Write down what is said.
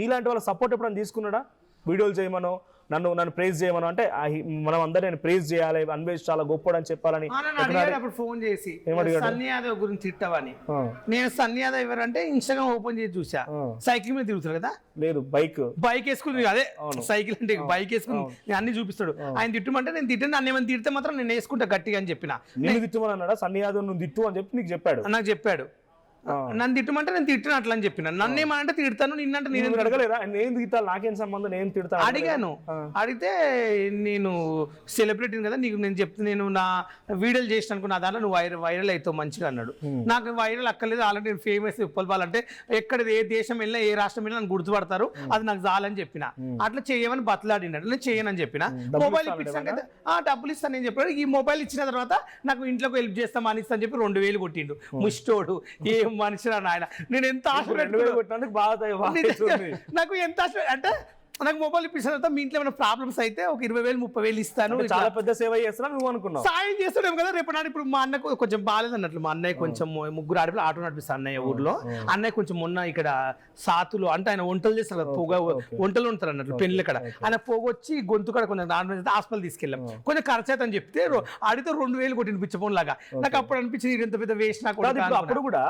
నీలాంటి వాళ్ళ సపోర్ట్ ఎప్పుడైనా తీసుకున్నాడా? వీడియోలు చేయమనో నన్ను ప్రైజ్ చేయమను అంటే మనం అందరూ నేను ప్రైజ్ చేయాలి, అన్వేష్ చాలా గొప్పడు అని చెప్పాలని అప్పుడు ఫోన్ చేసి సన్నీ యాదవ్ గురించి తిట్టవని. నేను సన్నీ యాదవ్ ఎవరంటే ఇన్స్టాగ్రామ్ ఓపెన్ చేసి చూసా, సైకిల్ మీద తిరుగుతాడు కదా. లేదు బైక్ వేసుకుని, అదే సైకిల్ అంటే బైక్ వేసుకుని అన్ని చూపిస్తాడు. ఆయన తిట్టమంటే నేను తిట్టాను, నన్ను ఏమైనా తిడితే మాత్రం నేను వేసుకుంటా గట్టిగా అని చెప్పిన. నేను తిట్టమని అన్నాడా? సన్నీ యాదవ్ నువ్వు తిట్టు అని చెప్పి నీకు చెప్పాడు? నాకు చెప్పాడు. నన్ను తిట్టమంటే నేను తిట్టిన అట్లా అని చెప్పిన. నన్ను ఏమంటే తిడతాను, నిన్నంటే నేను అడగలేదా? నేను తిట్టాలి, నాకేం సంబంధం, నేను తిడతాను అడిగాను. అడిగితే నేను సెలబ్రిటీని కదా, నీకు నేను చెప్తే నేను నా వీడియోలు చేసిన అనుకో, నా దాంట్లో నువ్వు వైరల్ అవుతావు మంచిగా అన్నాడు. నాకు వైరల్ అక్కర్లేదు, ఆల్రెడీ నేను ఫేమస్. ఉప్పల్ అంటే ఎక్కడ ఏ దేశం వెళ్ళినా ఏ రాష్ట్రం వెళ్ళినా నన్ను గుర్తుపడతారు, అది నాకు చాలని చెప్పిన. అట్లా చేయమని బతలాడినాడు, నేను చేయనని చెప్పిన. మొబైల్ ఇప్పించాక డబ్బులు ఇస్తాను నేను చెప్పాడు. ఈ మొబైల్ ఇచ్చిన తర్వాత నాకు ఇంట్లోకి హెల్ప్ చేస్తాం అని ఇస్తాను చెప్పి 2000 కొట్టిండు. ముష్టోడు ఏం మనిషి ఆయన. నేను ఎంత ఆశ నాకు ఎంత ఆశ అంటే, నాకు మొబైల్ ఇప్పించిన తర్వాత మీ ఇంట్లో ఏమైనా ప్రాబ్లమ్స్ అయితే ఒక 20,000 30,000 ఇస్తాను. చాలా పెద్ద సేవ చేస్తున్నా నువ్వు అనుకున్నావు, సాయం చేస్తాడేమో కదా. రేపు నాడు ఇప్పుడు మా అన్నకు కొంచెం బాగాలేదు అన్నట్లు, మా అన్నయ్య కొంచెం ముగ్గురు ఆడపిల్ల ఆటో నడిపిస్తాను అన్నయ్య ఊర్లో. అన్నయ్య కొంచెం మొన్న ఇక్కడ సాతులు అంటే ఆయన వంటలు చేస్తారు కదా, పొగ వంటలు ఉంటారు అన్నట్లు పెళ్లి ఇక్కడ. ఆయన పొగొచ్చి గొంతు కూడా కొంచెం హాస్పిటల్ తీసుకెళ్ళాం, కొంచెం ఖర్చు అయితే అని చెప్తే అడిగితే 2000 కొట్టిన పిచ్చపోన్ లాగా. నాకు అప్పుడు అనిపించింది ఇంత పెద్ద వేస్ట్. నాకు అప్పుడు కూడా